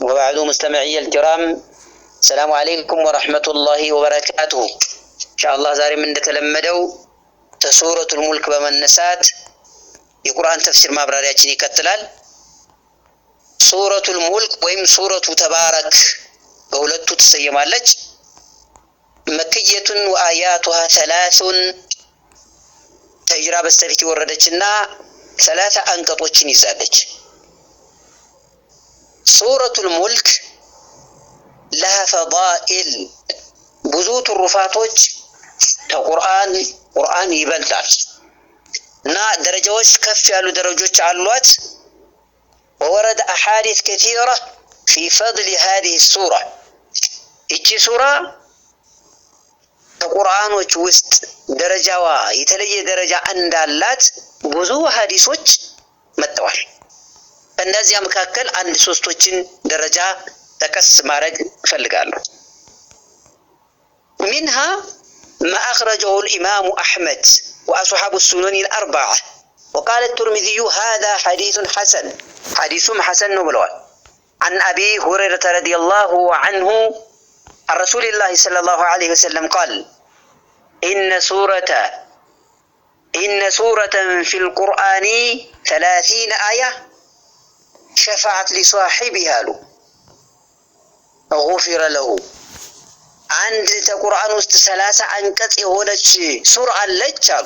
وبعد مستمعي الكرام السلام عليكم ورحمة الله وبركاته. إن شاء الله زاري من تلمدوا سورة الملك بمنسات የቁርአን ተፍሲር ማብራሪያችን ይከተላል። ሱረቱል ሙልክ ወይም ሱረቱ ተባረክ በሁለቱ ትሰየማለች። መክየቱን ወአያቱሃ 30 ተጅራ በስተፊት ወረደችና 30 አንቀጾችን ይዛለች። ሱረቱል ሙልክ ለሃ ፈዳኢል ብዙ ትሩፋቶች ቁርአን ይበልጣል እና ደረጃዎች ከፍ ያሉ ደረጃዎች አሏት። وورد احاديث كثيره في فضل هذه السوره እቺ ሱራ ከቁርአኖች ውስጥ ደረጃዋ የተለየ ደረጃ እንዳላት ብዙ ሐዲሶች መጥተዋል። እነዚያ መካከል አንድ ሶስቶችን ደረጃ ተቀስ ማድረግ እፈልጋለሁ። منها ما أخرجه الإمام أحمد وأصحاب السنن الأربعة وقال الترمذي هذا حديث حسن حسن نبلوه عن أبي هريرة رضي الله عنه عن رسول الله صلى الله عليه وسلم قال إن سورة في القرآن 30 آية شفعت لصاحبها له غفر له عند القرآن ውስጥ 30 አንቀጽ የሆነች ሱራ አለች አሉ።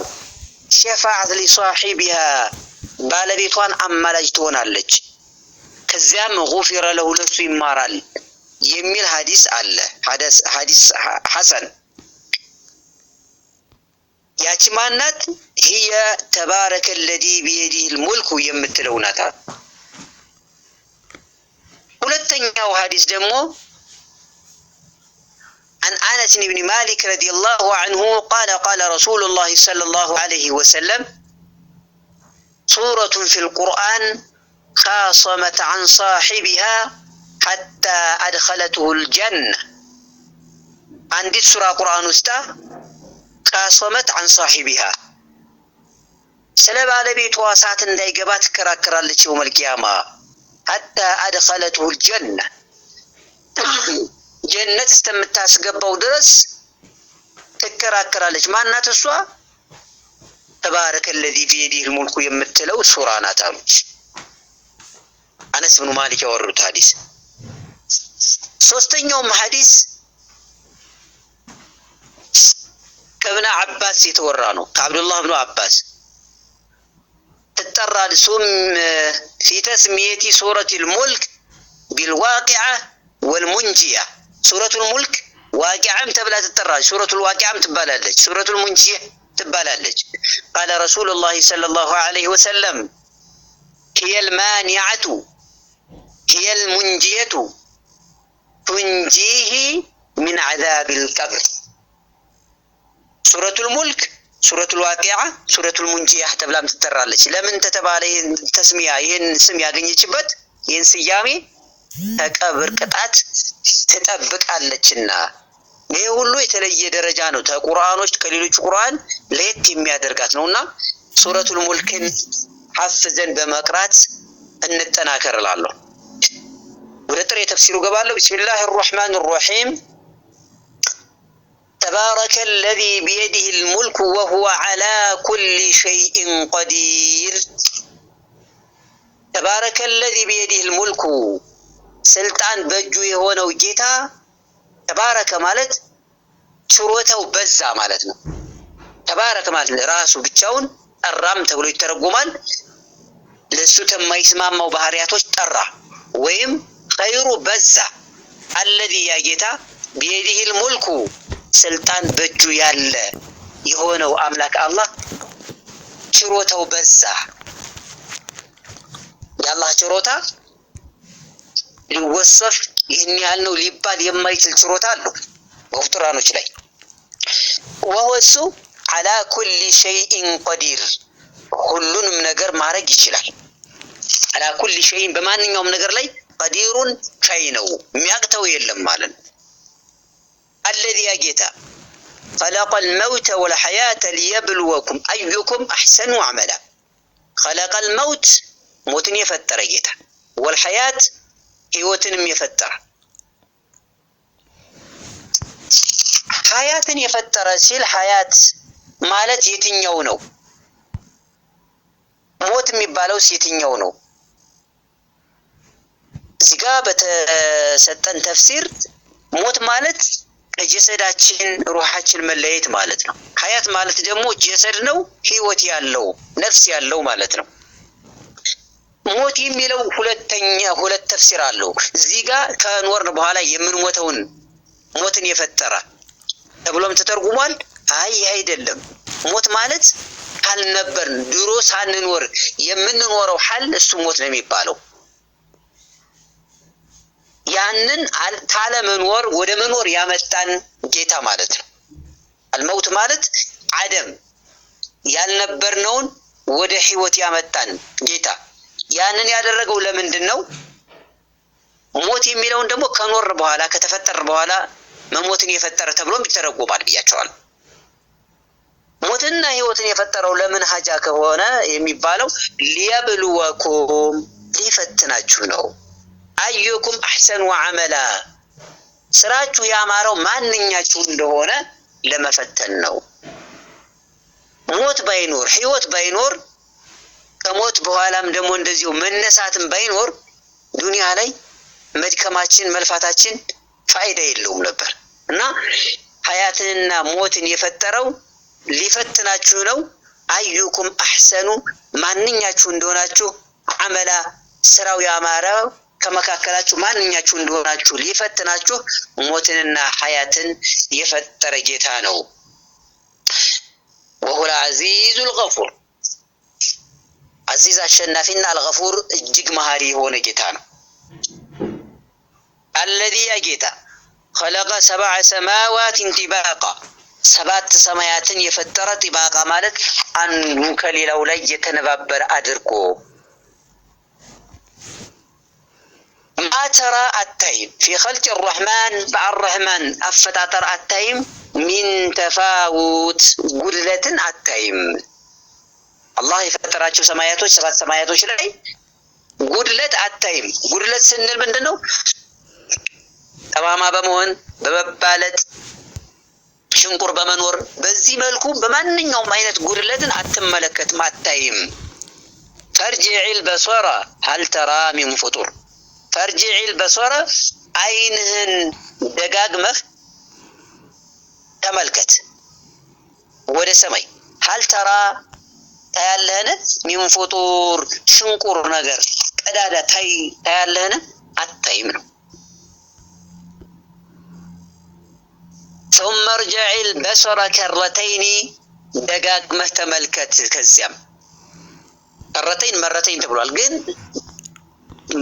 ሸፋዓት لصاحبها ባለቤቷን አማላጅ ትሆናለች። ከዚያም غفر له ለሱ ይማራል የሚል ሐዲስ አለ። ሐዲስ ሐሰን። ያቺ ማናት? هي تبارك الذي بيده الملك የምትለው ናት። ሁለተኛው ሐዲስ ደግሞ عن أنس بن مالك رضي الله عنه قال رسول الله صلى الله عليه وسلم سورة في القرآن خاصمت عن صاحبها حتى أدخلته الجنة. عندي سورة قرآن استا خاصمت عن صاحبها سلب على بيت واسعة دايقبات كراكرالك يوم القيامة حتى أدخلته الجنة ጀነት እስከምታስገባው ድረስ ትከራከራለች። ማናት እሷ? ተባረከ الذي بيده الملك የምትለው ሱራ ናት አሉ አነስ ብኑ ማሊክ ያወሩት ሐዲስ። ሶስተኛውም ሐዲስ ከብነ አባስ የተወራ ነው። ከአብዱላህ ብኑ አባስ تترى سم في تسمية سورة الملك بالواقعة والمنجية. سورة الملك واقعة تبلا تتراج، سورة الواقعة تبالالج، سورة المنجية تبالالج. قال رسول الله صلى الله عليه وسلم هي المانعة هي المنجية تنجيه من عذاب القبر. سورة الملك سورة الواقعة سورة المنجية تبلا تترالج. لمن تتبالي تسمية ين سمية غنيتشبت ين سيامي ከቀብር ቅጣት ትጠብቃለችና ይሄ ሁሉ የተለየ ደረጃ ነው። ተቁርአኖች ከሌሎች ቁርአን ለየት የሚያደርጋት ነውና ሱረቱል ሙልክን ሐፍዘን በመቅራት እንጠናከርላለሁ። ወደ ጥሬ ተፍሲሩ ገባለሁ። ቢስሚላሂር ረህማኒር ረሂም تبارك الذي بيده الملك وهو على كل شيء قدير. تبارك الذي بيده الملك ስልጣን በእጁ የሆነው ጌታ ተባረከ ማለት ችሮታው በዛ ማለት ነው። ተባረከ ማለት ራሱ ብቻውን ጠራም ተብሎ ይተረጎማል። ለሱ የማይስማማው ባህሪያቶች ጠራ ወይም ኸይሩ በዛ። الذي ያ ጌታ بيده الملك ስልጣን በእጁ ያለ የሆነው አምላክ አላህ ችሮታው በዛ። የአላህ ችሮታ ሊወሰፍ ይህን ያህል ነው ሊባል የማይችል ችሮታ አለው በፍጡራኖች ላይ። وهو على كل شيء قدير ሁሉንም ነገር ማድረግ ይችላል። على كل شيء በማንኛውም ነገር ላይ قدير ቻይ ነው የሚያቅተው የለም ማለት ነው። الذي يجتا خلق الموت والحياة ليبلوكم أيكم أحسن عملا. خلق الموت موتن يفتر جتا والحياة ህይወትንም የፈጠረ ሀያትን የፈጠረ ሲል ሀያት ማለት የትኛው ነው? ሞት የሚባለው የትኛው ነው? እዚህ ጋር በተሰጠን ተፍሲር ሞት ማለት ከጀሰዳችን ሩሃችን መለየት ማለት ነው። ሀያት ማለት ደግሞ ጀሰድ ነው፣ ህይወት ያለው ነፍስ ያለው ማለት ነው። ሞት የሚለው ሁለት ተፍሲር አለው። እዚህ ጋር ከኖርን በኋላ የምንሞተውን ሞትን የፈጠረ ተብሎም ተተርጉሟል። አይ አይደለም። ሞት ማለት ካልነበርን ድሮ ሳንኖር የምንኖረው ሐል እሱ ሞት ነው የሚባለው። ያንን ታለ መኖር ወደ መኖር ያመጣን ጌታ ማለት ነው። አልመውት ማለት አደም ያልነበርነውን ወደ ህይወት ያመጣን ጌታ። ያንን ያደረገው ለምንድን ነው? ሞት የሚለውን ደግሞ ከኖር በኋላ ከተፈጠረ በኋላ መሞትን የፈጠረ ተብሎም ይተረጎማል ብያቸዋል። ሞትና ህይወትን የፈጠረው ለምን ሀጃ ከሆነ የሚባለው ሊያብሉወኩም ሊፈትናችሁ ነው። አዩኩም አሕሰኑ ዐመላ ስራችሁ ያማረው ማንኛችሁ እንደሆነ ለመፈተን ነው። ሞት ባይኖር ህይወት ባይኖር ከሞት በኋላም ደግሞ እንደዚሁ መነሳትም ባይኖር ዱንያ ላይ መድከማችን መልፋታችን ፋይዳ የለውም ነበር እና ሀያትንና ሞትን የፈጠረው ሊፈትናችሁ ነው። አዩኩም አሕሰኑ ማንኛችሁ እንደሆናችሁ ዐመላ ስራው ያማረው ከመካከላችሁ ማንኛችሁ እንደሆናችሁ ሊፈትናችሁ ሞትንና ሀያትን የፈጠረ ጌታ ነው። ወሁል አዚዙል ገፉር አዚዝ አሸናፊና አልገፉር እጅግ መሀሪ የሆነ ጌታ ነው። አለዚ ያ ጌታ ኸለቀ ሰብዐ ሰማዋትን ጢባቃ ሰባት ሰማያትን የፈጠረ ጢባቃ ማለት አንዱ ከሌላው ላይ የተነባበረ አድርጎ ማተራ አታይም ፊ ኸልቅ ረሕማን በአረሕማን አፈጣጠር አታይም ሚን ተፋውት ጉድለትን አታይም። አላህ የፈጠራቸው ሰማያቶች ሰባት ሰማያቶች ላይ ጉድለት አታይም። ጉድለት ስንል ምንድን ነው? ጠማማ በመሆን በመባለጥ ሽንቁር በመኖር በዚህ መልኩ በማንኛውም አይነት ጉድለትን አትመለከትም፣ አታይም። ፈርጅዒል በሶረ ሀል ተራ ሚን ፍጡር ፈርጅዒል በሶረ አይንህን ደጋግመህ ተመልከት ወደ ሰማይ። ሀል ተራ ታያለህን? ሚን ፍጡር ሽንቁር ነገር ቀዳዳ ታያለህን? አታይም ነው። ثم ارجع البصر كرتين ደጋግመህ ተመልከት። ከዚያም ከረተይን መረተይን ተብሏል፣ ግን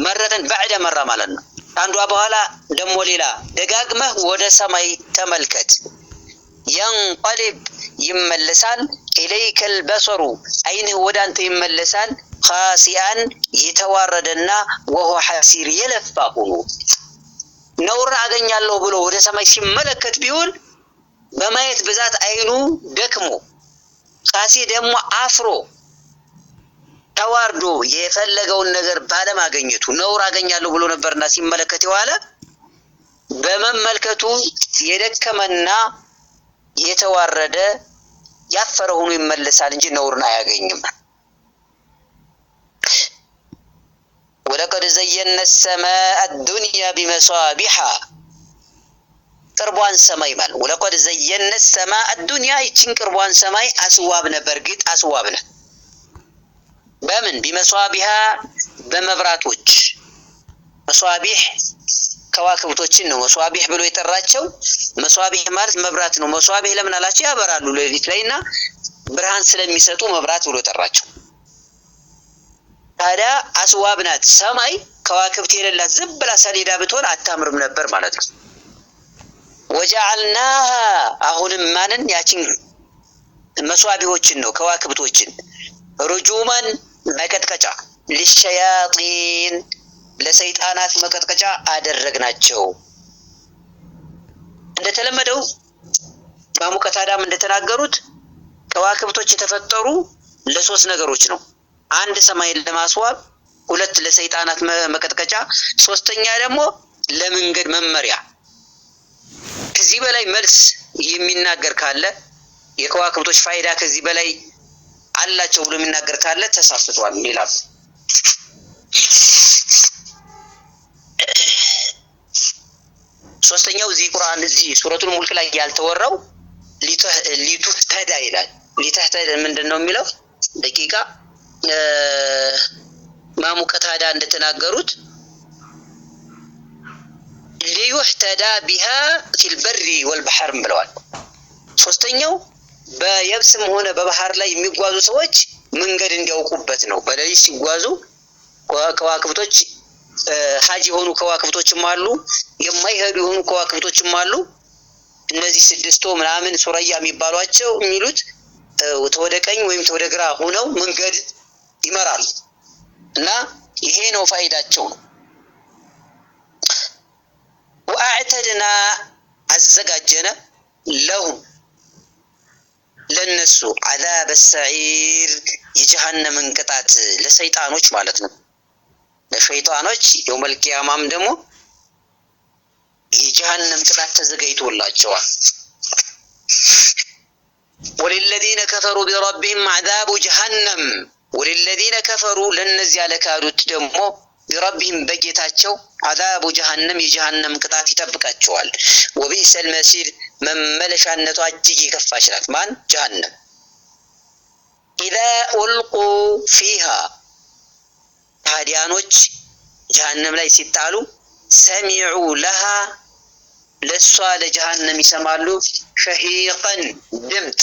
መረተን ባዕደ መራ ማለት ነው። አንዷ በኋላ ደግሞ ሌላ ደጋግመህ ወደ ሰማይ ተመልከት። ينقلب ይመለሳል إليك البصر አይንህ ወደ አንተ ይመለሳል خاسئا የተዋረደና وهو حسير የለፋ ሆኖ ነውር አገኛለሁ ብሎ ወደ ሰማይ ሲመለከት ቢሆን በማየት ብዛት አይኑ ደክሞ ካሲ ደግሞ አፍሮ ተዋርዶ የፈለገውን ነገር ባለማግኘቱ ነውር አገኛለሁ ብሎ ነበርና ሲመለከት የዋለ በመመልከቱ የደከመና የተዋረደ ያፈረ ሆኖ ይመለሳል እንጂ ነውርን አያገኝም። ወለቀድ ዘየነ السماء الدنيا بمصابيح ቅርቧን ሰማይ ማለት ወለቀድ ዘየነ السماء الدنيا ይችን ቅርቧን ሰማይ አስዋብነ በርግጥ አስዋብነ በምን بمصابيح በመብራቶች መሷቢህ ከዋክብቶችን ነው መሷቢህ ብሎ የጠራቸው። መሷቢህ ማለት መብራት ነው። መሷቢህ ለምን አላቸው? ያበራሉ ሌሊት ላይና ብርሃን ስለሚሰጡ መብራት ብሎ ጠራቸው። ታዲያ አስዋብናት ሰማይ ከዋክብት የሌላት ዝም ብላ ሰሌዳ ብትሆን አታምርም ነበር ማለት ነው። ወጀዐልናሃ አሁንም ማንን ያችን መሷቢሆችን ነው ከዋክብቶችን ሩጁመን መቀጥቀጫ ለሸያጢን ለሰይጣናት መቀጥቀጫ አደረግናቸው። እንደተለመደው በሙቀታዳም እንደተናገሩት ከዋክብቶች የተፈጠሩ ለሶስት ነገሮች ነው። አንድ ሰማይን ለማስዋብ፣ ሁለት ለሰይጣናት መቀጥቀጫ፣ ሶስተኛ ደግሞ ለመንገድ መመሪያ። ከዚህ በላይ መልስ የሚናገር ካለ የከዋክብቶች ፋይዳ ከዚህ በላይ አላቸው ብሎ የሚናገር ካለ ተሳስቷል ይላል። ሶስተኛው እዚህ ቁርአን እዚህ ሱረቱል ሙልክ ላይ ያልተወራው ሊቱህተዳ ይላል። ሊቱህተዳ ምንድነው የሚለው? ደቂቃ ኢማሙ ቀታዳ እንደተናገሩት ሊዩህተዳ ቢሃ ፊል በሪ ወልበሐር ብለዋል። ሶስተኛው በየብስም ሆነ በባህር ላይ የሚጓዙ ሰዎች መንገድ እንዲያውቁበት ነው። በሌሊት ሲጓዙ ከዋክብቶች ሀጅ የሆኑ ከዋክብቶችም አሉ፣ የማይሄዱ የሆኑ ከዋክብቶችም አሉ። እነዚህ ስድስቱ ምናምን ሱረያ የሚባሏቸው የሚሉት ተወደ ቀኝ ወይም ተወደ ግራ ሆነው መንገድ ይመራሉ እና ይሄ ነው ፋይዳቸው። ወአዕተድና አዘጋጀነ ለሁም ለነሱ አዛበ ሰዒር የጀሃነምን ቅጣት ለሰይጣኖች ማለት ነው። ለሸይጣኖች የውመል ቂያማም ደግሞ የጀሃነም ቅጣት ተዘጋጅቶላቸዋል። ወለለዚነ ከፈሩ ቢረቢሂም አዛቡ ጀሃነም ወለለዚነ ከፈሩ ለነዚያ ለካዱት ደግሞ ቢረቢሂም በጌታቸው አዛቡ ጀሃነም የጀሃነም ቅጣት ይጠብቃቸዋል። ወቢእሰል መሲር መመለሻነቷ እጅግ የከፋች ናት። ማን? ጀሃነም። ኢዛ ኡልቁ ፊሃ ታዲያኖች ጀሃነም ላይ ሲጣሉ ሰሚዑ ለሃ ለሷ ለጀሃነም ይሰማሉ ሸሂቀን ድምጥ።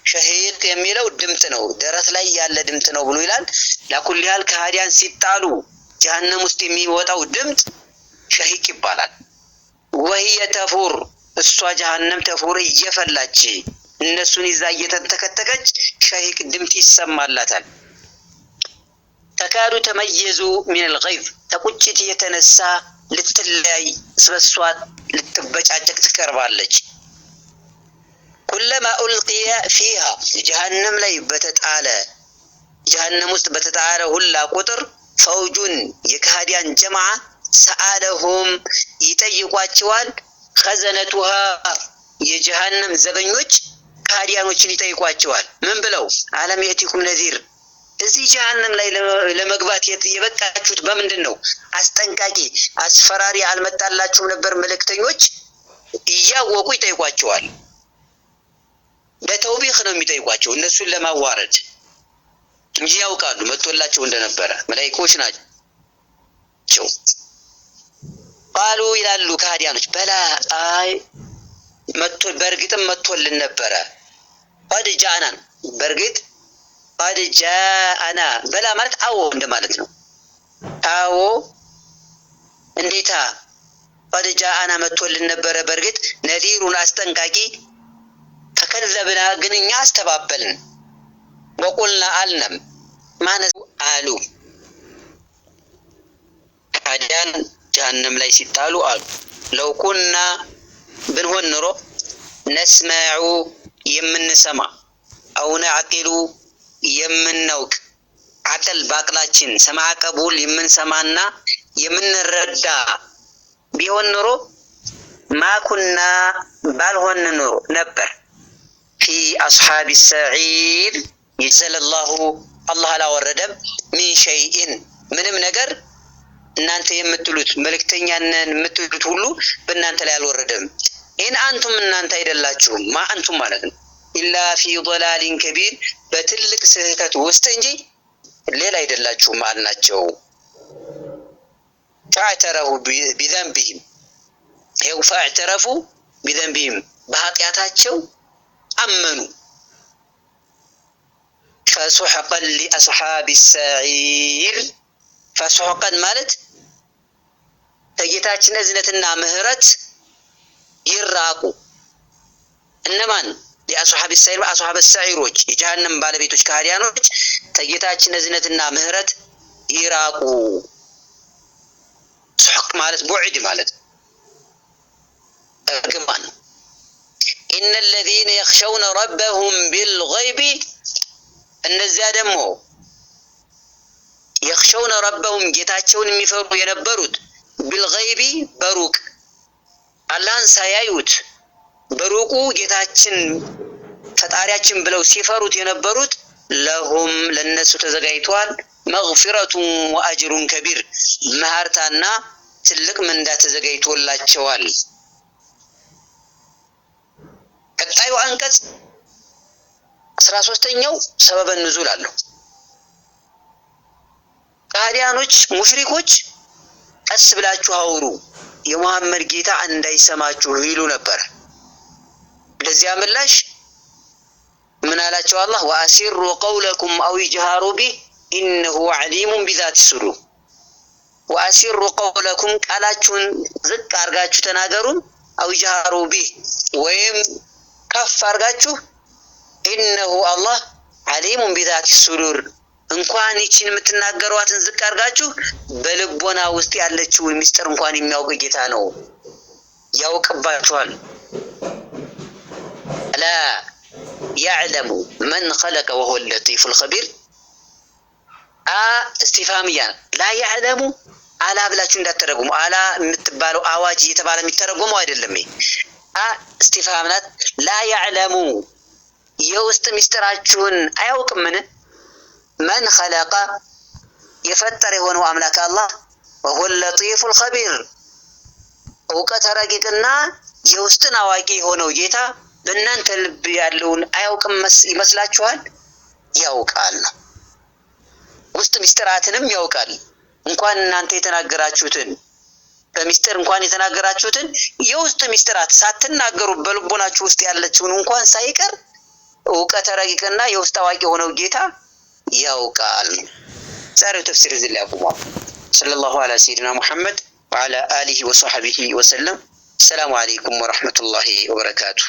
ሸሂቅ የሚለው ድምጥ ነው፣ ደረት ላይ ያለ ድምጥ ነው ብሎ ይላል። ለኩል ያህል ከሃዲያን ሲጣሉ ጀሃነም ውስጥ የሚወጣው ድምጥ ሸሂቅ ይባላል። ወህየ ተፉር እሷ ጀሃነም ተፉር እየፈላች እነሱን ይዛ እየተንተከተከች ሸሂቅ ድምጥ ይሰማላታል። ተካዱ ተመየዙ ሚነል ገይዝ ተቁጭት የተነሳ ልትለያይ ስበሷ ልትበጫጨቅ ትቀርባለች። ኩለማ ኡልቂየ ፊሃ ጀሃነም ላይ በተጣለ ጀሃነም ውስጥ በተጣለ ሁላ ቁጥር ፈውጁን የካህዲያን ጀማዓ ሰአለሁም ይጠይቋቸዋል። ኸዘነቱሃ የጀሃነም ዘበኞች ካህዲያኖችን ይጠይቋቸዋል። ምን ብለው? አለም የእቲኩም ነዚር እዚህ ጀሃነም ላይ ለመግባት የበቃችሁት በምንድን ነው? አስጠንቃቂ አስፈራሪ አልመጣላችሁም ነበር? መልእክተኞች እያወቁ ይጠይቋቸዋል። በተውቢኽ ነው የሚጠይቋቸው እነሱን ለማዋረድ እንጂ ያውቃሉ መጥቶላቸው እንደነበረ መላእክቶች ናቸው። ቃሉ ይላሉ ካህዲያኖች በላ አይ መጥቶ በእርግጥም መጥቶልን ነበረ። ቀድ ጃአና በእርግጥ ቀድ ጃአና በላ ማለት አዎ እንደማለት ነው። አዎ እንዴታ ቀድ ጃአና መጥቶልን ነበረ በእርግጥ ነዚሩን አስጠንቃቂ ፈከዘብና ግን እኛ አስተባበልን። ወቁልና አልነም ማነው አሉ ካህዲያን ጀሃነም ላይ ሲጣሉ አሉ ለውኩና ብንሆን ኑሮ ነስመዑ የምንሰማ አው ነዕቂሉ የምናውቅ አቅል ባቅላችን ሰማዕ ቀቡል የምንሰማና የምንረዳ ቢሆን ኑሮ ማኩና ባልሆን ኑሮ ነበር ፊ አስሓቢ ሰዒር ይዘለላሁ አላህ አላወረደም ሚን ሸይኢን ምንም ነገር እናንተ የምትሉት መልእክተኛነን የምትሉት ሁሉ በእናንተ ላይ አልወረደም። ኢን አንቱም እናንተ አይደላችሁም ማ አንቱም ማለት ነው ኢላ ፊ ضላሊን ከቢር በትልቅ ስህተት ውስጥ እንጂ ሌላ አይደላችሁም አልናቸው። ፈአዕተረፉ ቢዘንቢሂም ይኸው ፈአዕተረፉ ቢዘንቢሂም በኃጢአታቸው አመኑ። ፈሱሕቀን ሊአስሓቢ ሰዒር ፈሱሕቀን ማለት ከጌታችን እዝነትና ምህረት ይራቁ። እነማን? የአስሓብ ሰዒር አስሓብ ሰዒሮች የጀሃነም ባለቤቶች ካህዲያኖች ከጌታችን እዝነትና ምህረት ይራቁ። ሱሕቅ ማለት ቡዕድ ማለት እርግማን ነው። ኢነ ለዚነ የኽሸውነ ረበሁም ቢልገይቢ እነዚያ ደግሞ የኽሸውነ ረበሁም ጌታቸውን የሚፈሩ የነበሩት ቢልገይቢ በሩቅ አላህን ሳያዩት በሩቁ ጌታችን ፈጣሪያችን ብለው ሲፈሩት የነበሩት ለሁም ለነሱ ተዘጋጅቷል መግፊረቱን ወአጅሩን ከቢር መሃርታና ትልቅ ምንዳ ተዘጋጅቶላቸዋል። ቀጣዩ አንቀጽ 13ኛው ሰበበ ንዙል አለው። ከሃዲያኖች ሙሽሪኮች ቀስ ብላችሁ አውሩ የሙሐመድ ጌታ እንዳይሰማችሁ ይሉ ነበር። ለዚያ ምላሽ ምን አላቸው አላህ? ወአሲሩ ቀውለኩም አው ይጅሃሩ ቢህ ኢነሁ ዓሊሙን ቢዛቲ ሱዱር። ወአሲሩ ቀውለኩም ቃላችሁን ዝቅ አርጋችሁ ተናገሩን፣ አው ይጅሃሩ ቢህ ወይም ከፍ አርጋችሁ፣ ኢነሁ አላህ ዓሊሙን ቢዛቲ ሱዱር እንኳን ይችን የምትናገሯትን ዝቅ አርጋችሁ በልቦና ውስጥ ያለችውን ሚስጥር እንኳን የሚያውቅ ጌታ ነው፣ ያውቅባችኋል። አላ ያዕለሙ መን ኸለቀ ወሁወ ለጢፉል ኸቢር። እስቲፋምያ ላ ያዕለሙ አላ ብላችሁ እንዳትተረጉሙ። አላ የምትባለው አዋጅ እየተባለ የሚተረጎመው አይደለም። እስቲፋም ናት። ላ ያዕለሙ የውስጥ ሚስጥራችሁን አያውቅምን? መን ኸለቀ የፈጠረ የሆነው አምላክ አላህ ወሁወ ለጢፉል ኸቢር እውቀት ረቂቅና የውስጥን አዋቂ የሆነው ጌታ በእናንተ ልብ ያለውን አያውቅም ይመስላችኋል? ያውቃል ነው። ውስጥ ሚስጥራትንም ያውቃል። እንኳን እናንተ የተናገራችሁትን በሚስጥር እንኳን የተናገራችሁትን የውስጥ ሚስጥራት ሳትናገሩ በልቦናችሁ ውስጥ ያለችውን እንኳን ሳይቀር እውቀት ረቂቅና የውስጥ አዋቂ የሆነው ጌታ ያውቃል። ዛሬው ተፍሲር እዚህ ላይ አቁሟል። ሰለላሁ ዐላ ሰይድና ሙሐመድ ወዐላ አሊሂ ወሰሐቢሂ ወሰለም። ሰላሙ አለይኩም ወረሕመቱላሂ ወበረካቱሁ።